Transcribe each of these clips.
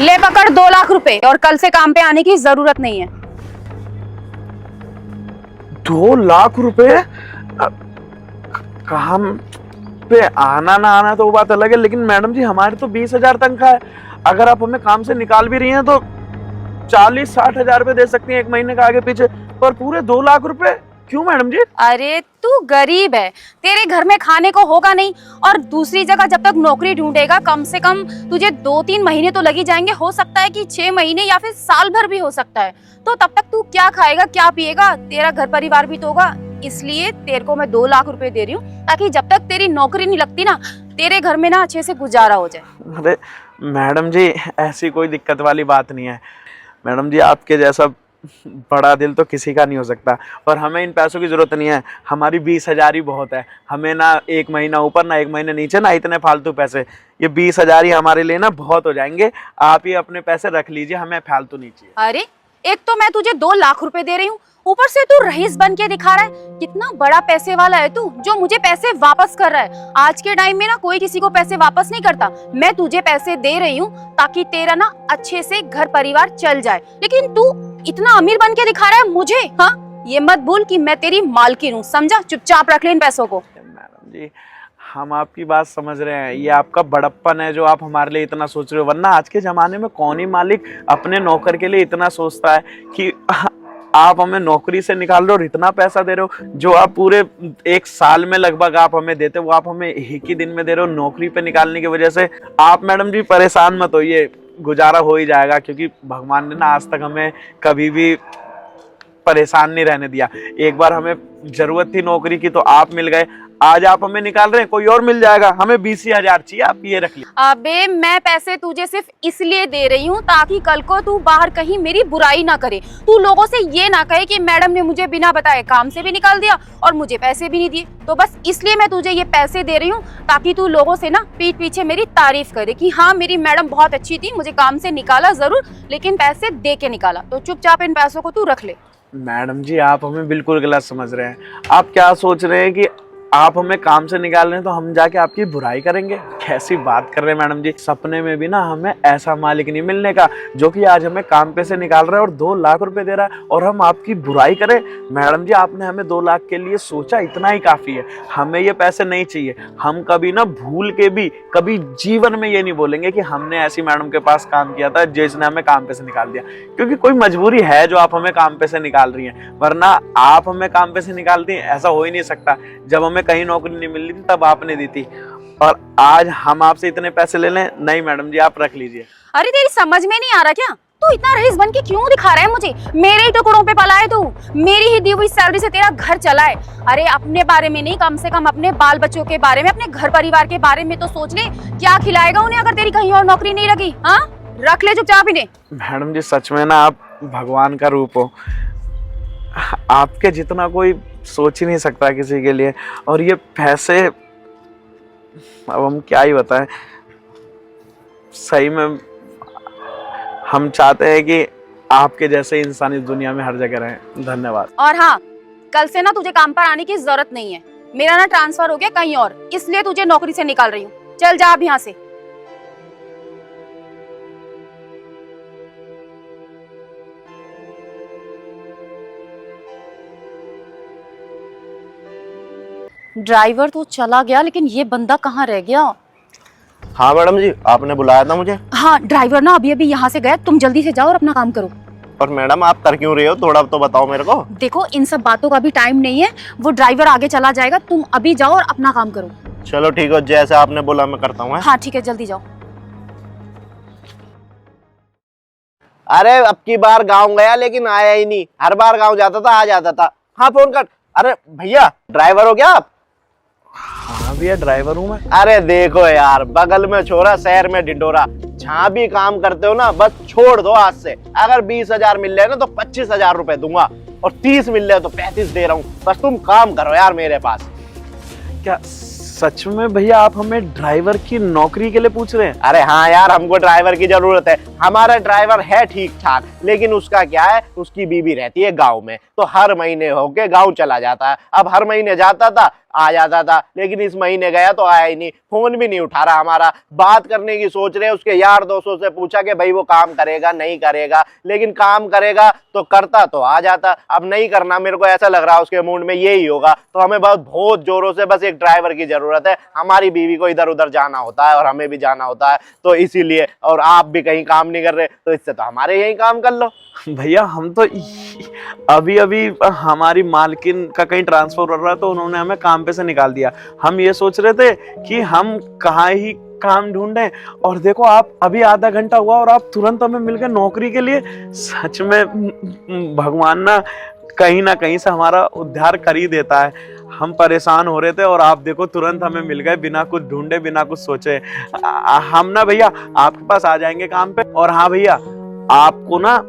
ले पकड़ 2 लाख रुपए, और कल से काम पे आने की जरूरत नहीं है। 2 लाख रुपए? काम पे आना ना आना तो वो बात अलग है, लेकिन मैडम जी हमारे तो 20,000 तनख्वाह है। अगर आप हमें काम से निकाल भी रही हैं तो 40-60 हजार रुपए दे सकती हैं एक महीने का आगे पीछे, पर पूरे 2 लाख रुपए क्यों मैडम जी? अरे तू गरीब है, तेरे घर में खाने को होगा नहीं, और दूसरी जगह जब तक नौकरी ढूंढेगा कम से कम तुझे 2-3 महीने तो लगी जाएंगे, हो सकता है कि 6 महीने या फिर साल भर भी हो सकता है। तो तब तक तू क्या खाएगा क्या पिएगा, तेरा घर परिवार भी तो होगा। इसलिए तेरे को मैं 2 लाख रुपए दे रही हूँ, ताकि जब तक तेरी नौकरी नहीं लगती ना, तेरे घर में ना अच्छे से गुजारा हो जाए। अरे मैडम जी ऐसी कोई दिक्कत वाली बात नहीं है। मैडम जी आपके जैसा बड़ा दिल तो किसी का नहीं हो सकता, और हमें इन पैसों की जरूरत नहीं है। हमारी 20,000 ही बहुत है। हमें ना 1 महीना ऊपर ना 1 महीना नीचे ना इतने फालतू पैसे, ये 20,000 ही हमारे लिए ना बहुत हो जाएंगे। आप ही अपने पैसे रख लीजिए, हमें फालतू नहीं चाहिए। अरे एक तो मैं तुझे 2 लाख रुपए दे रही हूँ, ऊपर से तू रईस बन के दिखा रहा है। कितना बड़ा पैसे वाला है तू, जो मुझे पैसे वापस कर रहा है। आज के टाइम में ना कोई किसी को पैसे वापस नहीं करता। मैं तुझे पैसे दे रही हूँ ताकि तेरा ना अच्छे से घर परिवार चल जाए, लेकिन तू इतना अमीर बन के दिखा रहा है मुझे। हाँ, ये मत भूल कि मैं तेरी मालकिन हूँ, समझा? चुपचाप रख ले इन पैसों को। मैडम जी हम आपकी बात समझ रहे हैं, ये आपका बड़प्पन है जो आप हमारे लिए इतना सोच रहे हो, वरना आज के ज़माने में कौन ही मालिक अपने नौकर के लिए इतना सोचता है कि आप हमें नौकरी से निकाल रहे हो और इतना पैसा दे रहे हो। जो आप पूरे 1 साल में लगभग आप हमें देते हो, वो आप हमें एक ही दिन में दे रहे हो नौकरी पे निकालने की वजह से। आप मैडम जी परेशान मत होइए, गुजारा हो ही जाएगा, क्योंकि भगवान ने ना आज तक हमें कभी भी परेशान नहीं रहने दिया। एक बार हमें जरूरत थी नौकरी की तो आप मिल गए, आज आप हमें निकाल रहे हैं, कोई और मिल जाएगा। हमें 20,000 चाहिए, आप ये रख लीजिए। अबे मैं पैसे तुझे सिर्फ इसलिए दे रही हूँ ताकि कल को तू बाहर कहीं मेरी बुराई ना करे, तू लोगों से ये ना कहे कि मैडम ने मुझे बिना बताए काम से भी निकाल दिया और मुझे पैसे भी नहीं दिए। तो बस इसलिए मैं तुझे ये पैसे दे रही हूँ, ताकि तू लोगों से ना पीठ पीछे मेरी तारीफ करे कि हाँ मेरी मैडम बहुत अच्छी थी, मुझे काम से निकाला जरूर, लेकिन पैसे दे के निकाला। तो चुपचाप इन पैसों को तू रख ले। मैडम जी आप हमें बिल्कुल गलत समझ रहे हैं। आप क्या सोच रहे हैं कि आप हमें काम से निकाल रहे हैं तो हम जाके आपकी बुराई करेंगे? कैसी बात कर रहे हैं मैडम जी। सपने में भी ना हमें ऐसा मालिक नहीं मिलने का जो कि आज हमें काम पे से निकाल रहा है और 2 लाख रुपए दे रहा है, और हम आपकी बुराई करें? मैडम जी आपने हमें 2 लाख के लिए सोचा, इतना ही काफी है। हमें ये पैसे नहीं चाहिए। हम कभी ना भूल के भी कभी जीवन में ये नहीं बोलेंगे कि हमने ऐसी मैडम के पास काम किया था जिसने हमें काम पे से निकाल दिया, क्योंकि कोई मजबूरी है जो आप हमें काम पे से निकाल रही हैं, वरना आप हमें काम पे से निकालती हैं ऐसा हो ही नहीं सकता। जब हमें कहीं नौकरी नहीं मिल रही थी तब आपने दी थी, और आज हम आपसे इतने पैसे ले लें? नहीं मैडम जी आप रख लीजिए। अरे तेरी समझ में नहीं आ रहा क्या? तू इतना रईस बन के क्यों दिखा रहा है मुझे? मेरे ही टुकड़ों पे पला है तू, मेरी ही दी हुई सैलरी से तेरा घर चला है। अरे अपने बारे में नहीं, कम से कम अपने बाल बच्चों के बारे में, अपने घर परिवार के बारे में तो सोच ले। क्या खिलाएगा उन्हें अगर तेरी कहीं और नौकरी नहीं लगी? हाँ रख ले चुपचाप इन्हें। मैडम जी सच में ना आप भगवान का रूप हो। आपके जितना कोई सोच ही नहीं सकता किसी के लिए। और ये पैसे अब हम क्या ही बताएं। सही में हम चाहते हैं कि आपके जैसे इंसान इस दुनिया में हर जगह रहें। धन्यवाद। और हाँ, कल से ना तुझे काम पर आने की जरूरत नहीं है। मेरा ना ट्रांसफर हो गया कहीं और, इसलिए तुझे नौकरी से निकाल रही हूँ। चल जा अब यहाँ से। ड्राइवर तो चला गया, लेकिन ये बंदा कहाँ रह गया? हाँ मैडम जी आपने बुलाया था मुझे। हाँ ड्राइवर ना अभी अभी यहाँ से गया, तुम जल्दी से जाओ और अपना काम करो। और मैडम आप कर क्यों रही हो, थोड़ा तो बताओ मेरे को। देखो इन सब बातों का भी टाइम नहीं है, वो ड्राइवर आगे चला जाएगा, तुम अभी जाओ और अपना काम करो। चलो ठीक है, जैसे आपने बोला मैं करता हूँ। हाँ ठीक है, जल्दी जाओ। अरे अब की बार गाँव गया लेकिन आया ही नहीं, हर बार गाँव जाता था आ जाता था। हाँ फोन कर। अरे भैया ड्राइवर हो क्या आप? हाँ भैया ड्राइवर हूँ मैं। अरे देखो यार, बगल में छोरा शहर में ढिंडोरा, जहाँ भी काम करते हो ना बस छोड़ दो आज से। अगर 20,000 मिल रहे ना तो 25,000 रुपए दूंगा, और 30 मिल रहे तो 35 दे रहा हूँ। बस तुम काम करो यार मेरे पास। क्या सच में भैया आप हमें ड्राइवर की नौकरी के लिए पूछ रहे हैं? अरे हाँ यार, हमको ड्राइवर की जरूरत है। हमारा ड्राइवर है ठीक ठाक, लेकिन उसका क्या है, उसकी बीवी रहती है गांव में, तो हर महीने होके गांव चला जाता है। अब हर महीने जाता था, आ जाता था, लेकिन इस महीने गया तो आया ही नहीं, फोन भी नहीं उठा रहा हमारा। बात करने की सोच रहे, उसके यार दोस्तों से पूछा कि भाई वो काम करेगा नहीं करेगा, लेकिन काम करेगा तो करता तो आ जाता, अब नहीं करना। मेरे को ऐसा लग रहा है उसके मूड में यही होगा। तो हमें बहुत जोरों से बस एक ड्राइवर की जरूरत है। हमारी बीवी को इधर उधर जाना होता है और हमें भी जाना होता है, तो इसीलिए। और आप भी कहीं काम नहीं कर रहे, तो इससे तो हमारे यही काम कर लो। भैया हम तो अभी अभी हमारी मालकिन का कहीं ट्रांसफर हो रहा तो उन्होंने हमें काम पे से निकाल दिया। हम ये सोच रहे थे कि हम कहाँ ही काम ढूंढें, और देखो आप अभी आधा घंटा हुआ और आप तुरंत हमें मिल गए नौकरी के लिए। सच में भगवान ना कहीं से हमारा उद्धार कर ही देता है। हम परेशान हो रहे थे और आप देखो तुरंत हमें मिल गए, बिना कुछ ढूंढे बिना कुछ सोचे। हम ना भैया आपके पास आ जाएंगे काम पे। और हाँ भैया, आपको ना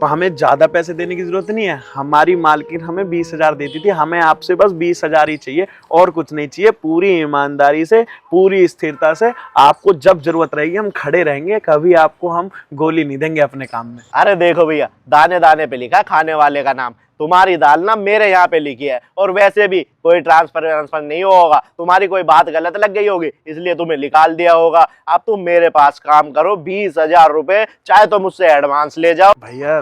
हमें ज्यादा पैसे देने की जरूरत नहीं है। हमारी मालकिन हमें 20,000 देती थी, हमें आपसे बस 20,000 ही चाहिए और कुछ नहीं चाहिए। पूरी ईमानदारी से, पूरी स्थिरता से आपको जब जरूरत रहेगी हम खड़े रहेंगे, कभी आपको हम गोली नहीं देंगे अपने काम में। अरे देखो भैया, दाने दाने पे लिखा है खाने वाले का नाम। तुम्हारी दाल ना मेरे यहाँ पे लिखी है, और वैसे भी कोई ट्रांसफर नहीं होगा, तुम्हारी कोई बात गलत लग गई होगी इसलिए तुम्हें निकाल दिया होगा। अब तुम मेरे पास काम करो, 20,000 रुपए चाहे तो मुझसे एडवांस ले जाओ। भैया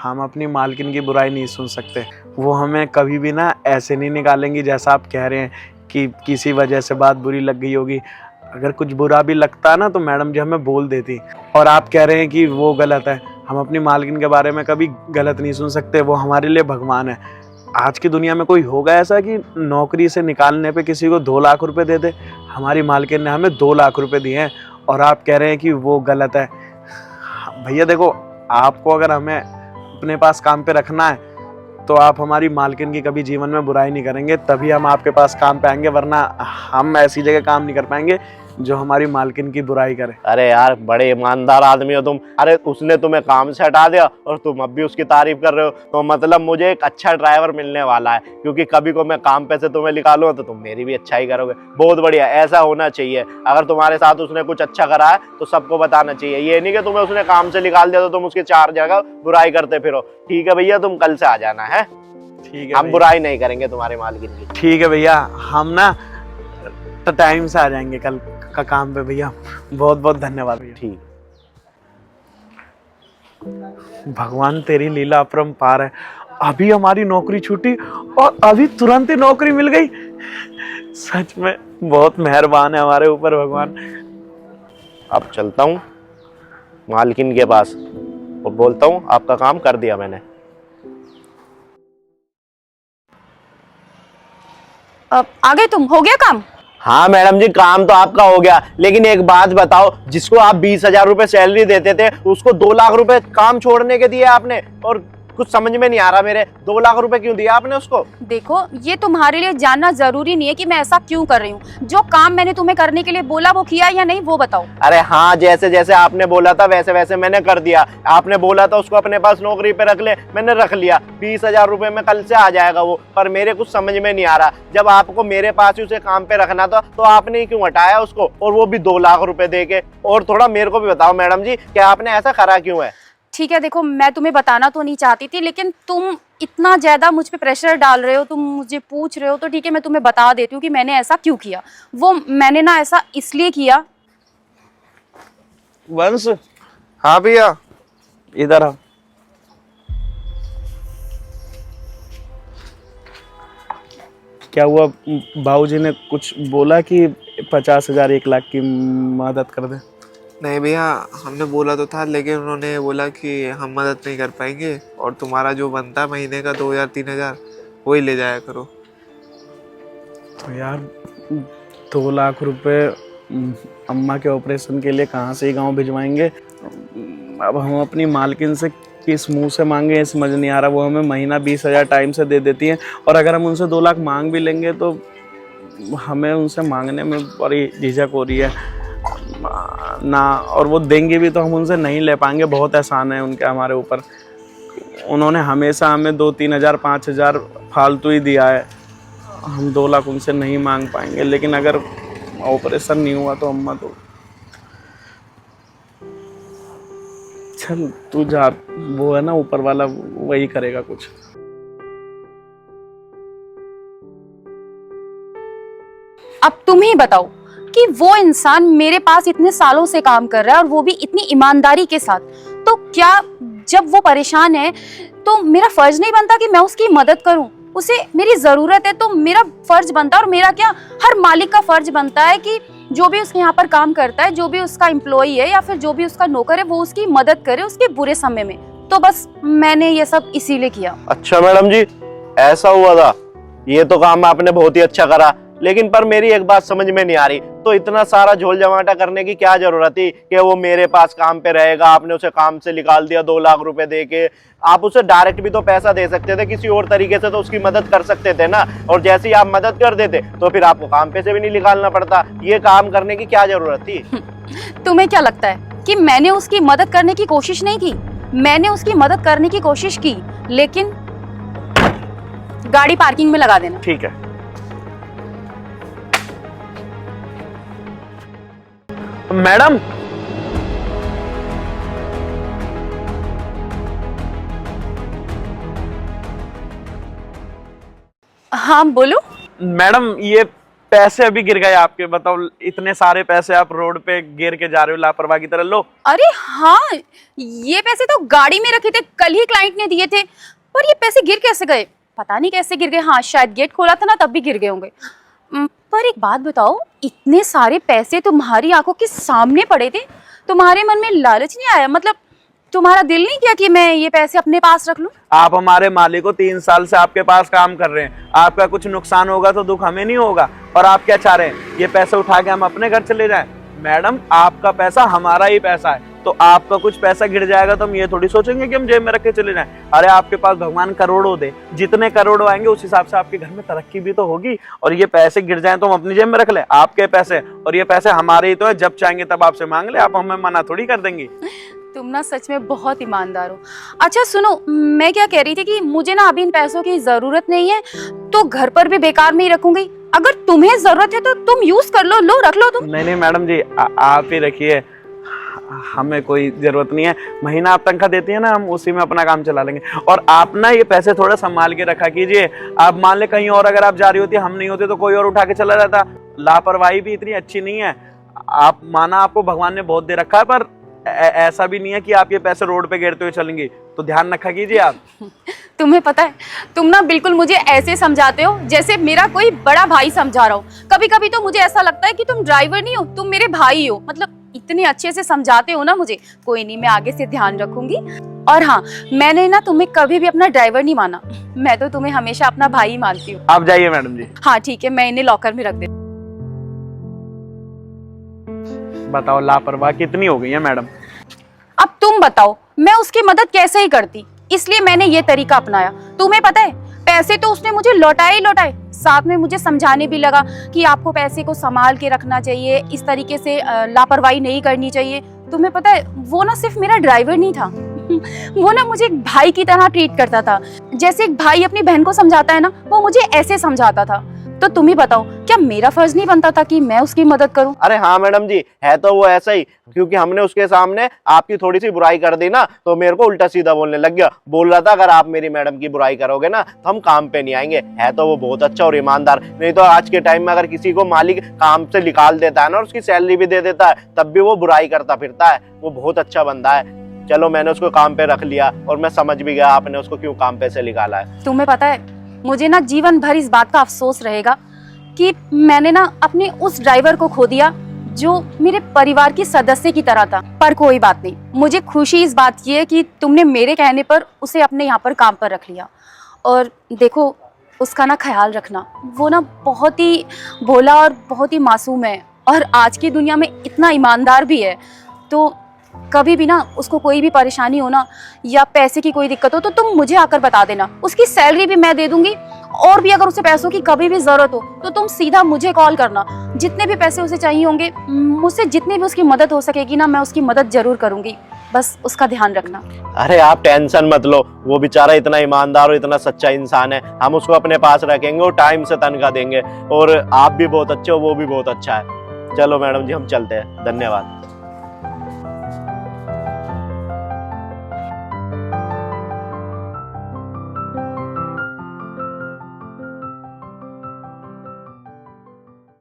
हम अपनी मालकिन की बुराई नहीं सुन सकते। वो हमें कभी भी ना ऐसे नहीं निकालेंगी जैसा आप कह रहे हैं कि किसी वजह से बात बुरी लग गई होगी। अगर कुछ बुरा भी लगता ना तो मैडम जी हमें बोल देती। और आप कह रहे हैं कि वो गलत है, हम अपनी मालकिन के बारे में कभी गलत नहीं सुन सकते। वो हमारे लिए भगवान है। आज की दुनिया में कोई होगा ऐसा कि नौकरी से निकालने पे किसी को 2 लाख रुपए दे दे? हमारी मालकिन ने हमें 2 लाख रुपए दिए हैं और आप कह रहे हैं कि वो गलत है। भैया देखो, आपको अगर हमें अपने पास काम पे रखना है तो आप हमारी मालकिन की कभी जीवन में बुराई नहीं करेंगे, तभी हम आपके पास काम पे आएंगे, वरना हम ऐसी जगह काम नहीं कर पाएंगे जो हमारी मालकिन की बुराई करे। अरे यार, बड़े ईमानदार आदमी हो तुम। अरे उसने तुम्हें काम से हटा दिया और तुम अब भी उसकी तारीफ कर रहे हो, तो मतलब मुझे एक अच्छा ड्राइवर मिलने वाला है, क्योंकि कभी को मैं काम पे से तुम्हें निकालूं तो तुम मेरी भी अच्छाई करोगे। बहुत बढ़िया, ऐसा होना चाहिए। अगर तुम्हारे साथ उसने कुछ अच्छा करा है तो सबको बताना चाहिए। ये नहीं कि तुम्हें उसने काम से निकाल दिया तो तुम उसकी 4 जगह बुराई करते फिरो। ठीक है भैया, तुम कल से आ जाना है। ठीक है, हम बुराई नहीं करेंगे तुम्हारी मालकिन की। ठीक है भैया, हम ना टाइम से आ जाएंगे कल का काम पे। भैया बहुत बहुत धन्यवाद भैया। ठीक। भगवान तेरी लीला अपरंपार है। अभी हमारी नौकरी छूटी और अभी तुरंत ही नौकरी मिल गई। सच में बहुत मेहरबान है हमारे ऊपर भगवान। अब चलता हूँ मालकिन के पास और बोलता हूँ आपका काम कर दिया मैंने। अब आ गए तुम? हो गया काम? हाँ मैडम जी, काम तो आपका हो गया, लेकिन एक बात बताओ, जिसको आप 20,000 रुपए सैलरी देते थे उसको 2 लाख रुपए काम छोड़ने के दिए आपने, और कुछ समझ में नहीं आ रहा मेरे, 2 लाख रुपए क्यों दिया आपने उसको? देखो, ये तुम्हारे लिए जानना जरूरी नहीं है कि मैं ऐसा क्यों कर रही हूँ। जो काम मैंने तुम्हें करने के लिए बोला वो किया या नहीं, वो बताओ। अरे हाँ, जैसे जैसे आपने बोला था वैसे वैसे मैंने कर दिया। आपने बोला था उसको अपने पास नौकरी पे रख ले, मैंने रख लिया। 20,000 रुपए में कल से आ जाएगा वो। पर मेरे कुछ समझ में नहीं आ रहा, जब आपको मेरे पास ही उसे काम पे रखना था तो आपने क्यों हटाया उसको, और वो भी 2 लाख रुपए दे के? और थोड़ा मेरे को भी बताओ मैडम जी, कि आपने ऐसा करा क्यों है? ठीक है, देखो मैं तुम्हें बताना तो नहीं चाहती थी, लेकिन तुम इतना ज्यादा मुझ पे प्रेशर डाल रहे हो, तुम मुझे पूछ रहे हो, तो ठीक है मैं तुम्हें बता देती हूँ कि मैंने ऐसा क्यों किया। वो मैंने ना ऐसा इसलिए किया। वंश, हाँ भैया। इधर आओ। क्या हुआ? बाबूजी ने कुछ बोला कि 50,000 1 लाख की मदद कर दे? नहीं भैया, हमने बोला तो था, लेकिन उन्होंने बोला कि हम मदद नहीं कर पाएंगे, और तुम्हारा जो बनता है महीने का 2,000 3,000 वही ले जाया करो। तो यार 2 लाख रुपए अम्मा के ऑपरेशन के लिए कहाँ से ही गांव भिजवाएंगे? अब हम अपनी मालकिन से किस मुंह से मांगे समझ नहीं आ रहा। वो हमें महीना 20,000 टाइम से दे देती हैं, और अगर हम उनसे 2 लाख मांग भी लेंगे तो हमें उनसे मांगने में बड़ी झिझक हो रही है ना, और वो देंगे भी तो हम उनसे नहीं ले पाएंगे। बहुत एहसान है उनके हमारे ऊपर। उन्होंने हमेशा हमें 2-3 हज़ार 5,000 फालतू ही दिया है। हम 2 लाख उनसे नहीं मांग पाएंगे, लेकिन अगर ऑपरेशन नहीं हुआ तो अम्मा तो चल तू जा, वो है ना ऊपर वाला, वही करेगा कुछ। अब तुम ही बताओ कि वो इंसान मेरे पास इतने सालों से काम कर रहा है और वो भी इतनी ईमानदारी के साथ, तो क्या जब वो परेशान है तो मेरा फर्ज नहीं बनता कि मैं उसकी मदद करूं? उसे मेरी जरूरत है तो मेरा फर्ज बनता है, और मेरा क्या, हर मालिक का फर्ज बनता है कि जो भी उसके यहाँ पर काम करता है, जो भी उसका एम्प्लॉई है या फिर जो भी उसका नौकर है, वो उसकी मदद करे उसके बुरे समय में। तो बस मैंने ये सब इसीलिए किया। अच्छा मैडम जी, ऐसा हुआ था। ये तो काम आपने बहुत ही अच्छा करा, लेकिन पर मेरी एक बात समझ में नहीं आ रही, तो इतना सारा झोल जमाटा करने की क्या जरूरत थी कि वो मेरे पास काम पे रहेगा? आपने उसे काम से निकाल दिया 2 लाख रुपए दे के। आप उसे डायरेक्ट भी तो पैसा दे सकते थे, किसी और तरीके से तो उसकी मदद कर सकते थे ना। और जैसे ही आप मदद कर देते तो फिर आपको काम पे से भी नहीं निकालना पड़ता। ये काम करने की क्या जरूरत थी? तुम्हें क्या लगता है कि मैंने उसकी मदद करने की कोशिश नहीं की? मैंने उसकी मदद करने की कोशिश की, लेकिन गाड़ी पार्किंग में लगा देना। ठीक है मैडम। हाँ बोलो। मैडम ये पैसे अभी गिर गए आपके, बताओ इतने सारे पैसे आप रोड पे गिर के जा रहे हो लापरवाही की तरह। लो। अरे हाँ, ये पैसे तो गाड़ी में रखे थे, कल ही क्लाइंट ने दिए थे। पर ये पैसे गिर कैसे गए? पता नहीं कैसे गिर गए। हाँ शायद गेट खोला था ना, तब भी गिर गए होंगे। पर एक बात बताओ, इतने सारे पैसे तुम्हारी आंखों के सामने पड़े थे, तुम्हारे मन में लालच नहीं आया? मतलब तुम्हारा दिल नहीं किया कि मैं ये पैसे अपने पास रख लूं? आप हमारे मालिक हो, 3 साल से आपके पास काम कर रहे हैं। आपका कुछ नुकसान होगा तो दुख हमें नहीं होगा? और आप क्या चाह रहे हैं, ये पैसे उठा के हम अपने घर चले जाएं? मैडम आपका पैसा हमारा ही पैसा है, तो आपका कुछ पैसा गिर जाएगा तो हम ये थोड़ी सोचेंगे कि हम जेब में रख के चले जाएं। अरे आपके पास भगवान करोड़ों दे, जितने करोड़ आएंगे उस हिसाब से आपके घर में तरक्की भी तो होगी। और ये पैसे गिर जाएं तो हम अपनी जेब में रख ले? आपके पैसे, और ये पैसे हमारे ही तो है, जब चाहेंगे तब आपसे मांग ले, आप हमें मना थोड़ी कर देंगी। तुम ना सच में बहुत ईमानदार हो। अच्छा सुनो, मैं क्या कह रही थी कि मुझे ना अभी इन पैसों की जरूरत नहीं है, तो घर पर भी बेकार में ही रखूंगी। अगर तुम्हें जरूरत है तो तुम यूज कर लो, लो रख लो तुम। नहीं नहीं मैडम जी, आप ही रखिए, हमें कोई जरूरत नहीं है। महीना आप तनख्वाह देती है ना, हम उसी में अपना काम चला लेंगे। और आप ना ये पैसे थोड़ा संभाल के रखा कीजिए। आप मान ले कहीं और अगर आप जा रही होती, हम नहीं होते तो कोई और उठा के चला जाता। लापरवाही भी इतनी अच्छी नहीं है। आप माना आपको भगवान ने बहुत दे रखा है, पर ऐसा भी नहीं है कि आप ये पैसे रोड पे गिरते हुए चलेंगे, तो ध्यान रखा कीजिए आप। तुम्हें पता है, तुम ना बिल्कुल मुझे ऐसे समझाते हो जैसे मेरा कोई बड़ा भाई समझा रहा हो। कभी कभी तो मुझे ऐसा लगता है कि तुम ड्राइवर नहीं हो, तुम मेरे भाई हो। मतलब इतने अच्छे से समझाते हो ना मुझे। कोई नहीं, मैं आगे से ध्यान रखूंगी। और हाँ, मैंने ना तुम्हें कभी भी अपना ड्राइवर नहीं माना, मैं तो तुम्हें हमेशा अपना भाई ही मानती हूँ। आप जाइए मैडम जी। हाँ ठीक है, मैं इन्हें लॉकर में रख देती। बताओ लापरवाह कितनी हो गई है मैडम। अब तुम बताओ, मैं उसकी मदद कैसे ही करती, इसलिए मैंने ये तरीका अपनाया। तुम्हें पता है, पैसे तो उसने मुझे लौटाए ही लौटाए, साथ में मुझे समझाने भी लगा कि आपको पैसे को संभाल के रखना चाहिए, इस तरीके से लापरवाही नहीं करनी चाहिए। तुम्हें पता है, वो ना सिर्फ मेरा ड्राइवर नहीं था, वो ना मुझे एक भाई की तरह ट्रीट करता था। जैसे एक भाई अपनी बहन को समझाता है ना, वो मुझे ऐसे समझाता था। तो तुम ही बताओ, क्या मेरा फर्ज नहीं बनता था कि मैं उसकी मदद करूं? अरे हाँ मैडम जी, है तो वो ऐसा ही, क्योंकि हमने उसके सामने आपकी थोड़ी सी बुराई कर दी ना, तो मेरे को उल्टा सीधा बोलने लग गया। बोल रहा था अगर आप मेरी मैडम की बुराई करोगे ना तो हम काम पे नहीं आएंगे। है तो वो बहुत अच्छा और ईमानदार। नहीं तो आज के टाइम में अगर किसी को मालिक काम से निकाल देता है ना और उसकी सैलरी भी दे देता है, तब भी वो बुराई करता फिरता है। वो बहुत अच्छा बंदा है। चलो मैंने उसको काम पे रख लिया और मैं समझ भी गया आपने उसको क्यों काम पे से निकाला है। तुम्हें पता है, मुझे ना जीवन भर इस बात का अफसोस रहेगा कि मैंने ना अपने उस ड्राइवर को खो दिया जो मेरे परिवार की सदस्य की तरह था। पर कोई बात नहीं, मुझे खुशी इस बात की है कि तुमने मेरे कहने पर उसे अपने यहाँ पर काम पर रख लिया। और देखो, उसका ना ख्याल रखना, वो ना बहुत ही भोला और बहुत ही मासूम है, और आज की दुनिया में इतना ईमानदार भी है। तो कभी भी ना उसको कोई भी परेशानी हो ना, या पैसे की कोई दिक्कत हो, तो तुम मुझे आकर बता देना। उसकी सैलरी भी मैं दे दूंगी, और भी अगर उसे पैसों की कभी भी जरूरत हो तो तुम सीधा मुझे कॉल करना। जितने भी पैसे उसे चाहिए होंगे, मुझसे जितनी भी उसकी मदद हो सकेगी ना, मैं उसकी मदद जरूर करूंगी। बस उसका ध्यान रखना। अरे आप टेंशन मत लो, वो बेचारा इतना ईमानदार और इतना सच्चा इंसान है। हम उसको अपने पास रखेंगे और टाइम से तनख्वाह देंगे। और आप भी बहुत अच्छे हो, वो भी बहुत अच्छा है। चलो मैडम जी, हम चलते हैं। धन्यवाद।